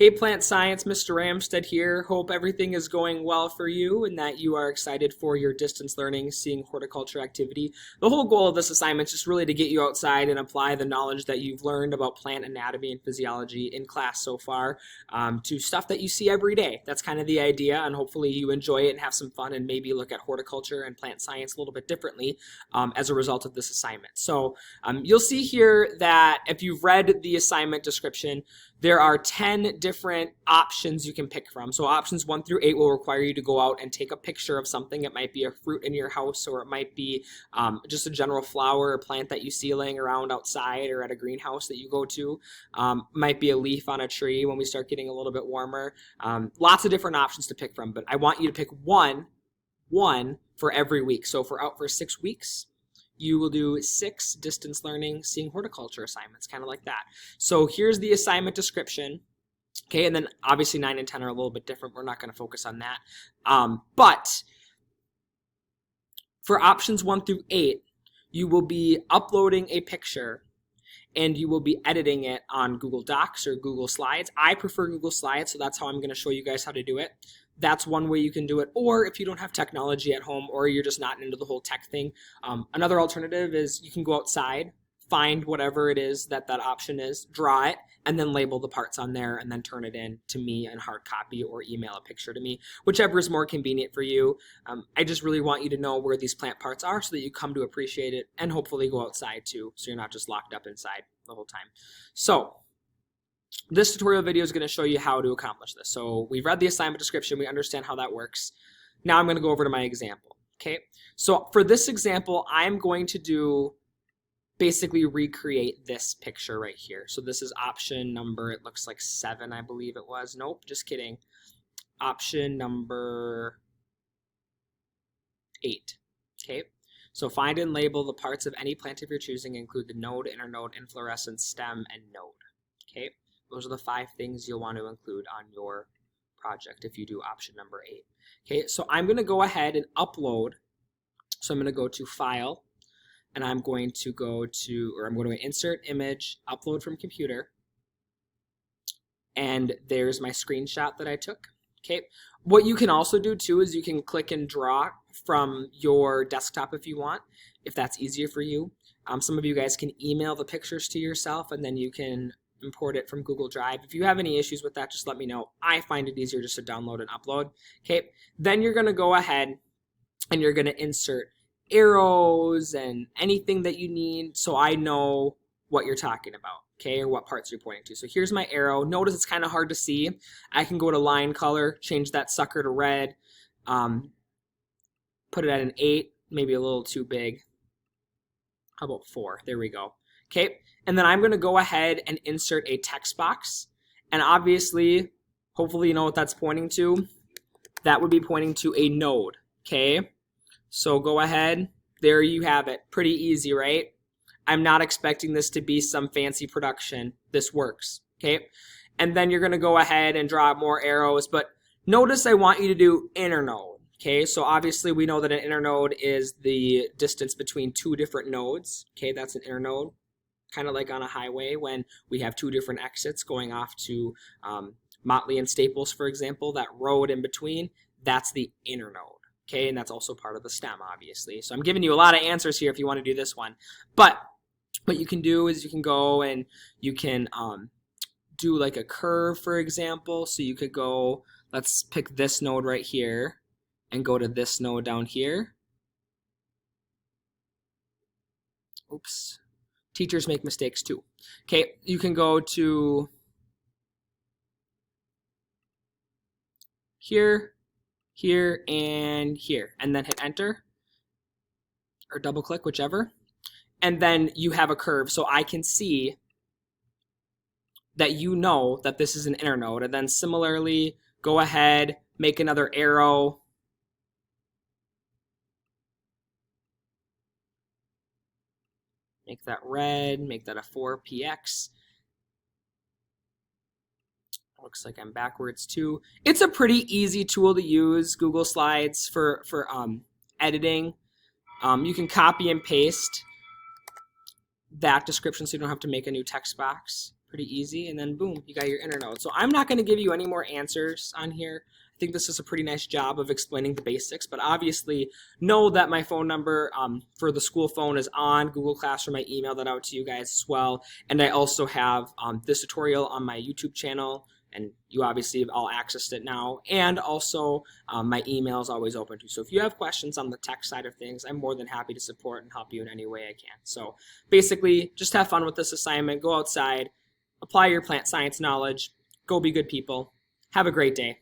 Hey Plant Science, Mr. Ramstead here. Hope everything is going well for you and that you are excited for your distance learning, seeing horticulture activity. The whole goal of this assignment is just really to get you outside and apply the knowledge that you've learned about plant anatomy and physiology in class so far to stuff that you see every day. That's kind of the idea, and hopefully you enjoy it and have some fun and maybe look at horticulture and plant science a little bit differently as a result of this assignment. So you'll see here that if you've read the assignment description, there are 10 different options you can pick from. So options 1 through 8 will require you to go out and take a picture of something. It might be a fruit in your house, or it might be just a general flower or plant that you see laying around outside or at a greenhouse that you go to. Might be a leaf on a tree when we start getting a little bit warmer. Lots of different options to pick from, but I want you to pick one for every week. So if we're out for 6 weeks, you will do 6 distance learning, seeing horticulture assignments, kind of like that. So here's the assignment description. Okay, and then obviously 9 and 10 are a little bit different. We're not going to focus on that. But for options 1 through 8, you will be uploading a picture and you will be editing it on Google Docs or Google Slides. I prefer Google Slides, so that's how I'm going to show you guys how to do it. That's one way you can do it. Or if you don't have technology at home, or you're just not into the whole tech thing, another alternative is you can go outside, find whatever it is that option is, draw it, and then label the parts on there, and then turn it in to me in hard copy or email a picture to me, whichever is more convenient for you. I just really want you to know where these plant parts are so that you come to appreciate it and hopefully go outside too, so you're not just locked up inside the whole time. So this tutorial video is going to show you how to accomplish this. So we've read the assignment description, we understand how that works. Now I'm going to go over to my example. Okay, so for this example, I'm going to basically recreate this picture right here. So this is option number, it looks like 7, I believe it was. Nope, just kidding. Option number 8. Okay, so find and label the parts of any plant of your choosing, include the node, internode, inflorescence, stem, and node. Okay, those are the 5 things you'll want to include on your project if you do option number 8. Okay, so I'm going to go ahead and upload. So I'm going to go to File, and I'm going to insert image, upload from computer, and there's my screenshot that I took. Okay, what you can also do too is you can click and draw from your desktop if you want, if that's easier for you. Some of you guys can email the pictures to yourself, and then you can import it from Google Drive. If you have any issues with that, just let me know. I find it easier just to download and upload. Okay, then you're going to go ahead and you're going to insert arrows and anything that you need so I know what you're talking about, okay, or what parts you're pointing to. So here's my arrow. Notice it's kind of hard to see. I can go to line color, change that sucker to red, put it at an 8, maybe a little too big. How about 4? There we go. Okay, and then I'm going to go ahead and insert a text box, and obviously, hopefully you know what that's pointing to. That would be pointing to a node, okay? So go ahead, there you have it. Pretty easy, right? I'm not expecting this to be some fancy production. This works, okay? And then you're going to go ahead and draw more arrows, but notice I want you to do internode, okay? So obviously we know that an internode is the distance between 2 different nodes, okay? That's an internode, kind of like on a highway when we have 2 different exits going off to Motley and Staples, for example. That road in between, that's the internode. Okay, and that's also part of the stem, obviously. So I'm giving you a lot of answers here if you want to do this one. But what you can do is you can go and you can do like a curve, for example. So you could go, let's pick this node right here and go to this node down here. Oops. Teachers make mistakes too. Okay, you can go to here, here, and here, and then hit enter or double click, whichever, and then you have a curve, so I can see that you know that this is an internode. And then similarly, go ahead, make another arrow, make that red, make that a 4px. Looks like I'm backwards too. It's a pretty easy tool to use, Google Slides, for editing. You can copy and paste that description so you don't have to make a new text box. Pretty easy, and then boom, you got your inner node. So I'm not going to give you any more answers on here. I think this is a pretty nice job of explaining the basics, but obviously know that my phone number for the school phone is on Google Classroom. I emailed that out to you guys as well, and I also have this tutorial on my YouTube channel, and you obviously have all accessed it now, and also my email is always open too. So if you have questions on the tech side of things, I'm more than happy to support and help you in any way I can. So basically, just have fun with this assignment, go outside, apply your plant science knowledge, go be good people. Have a great day.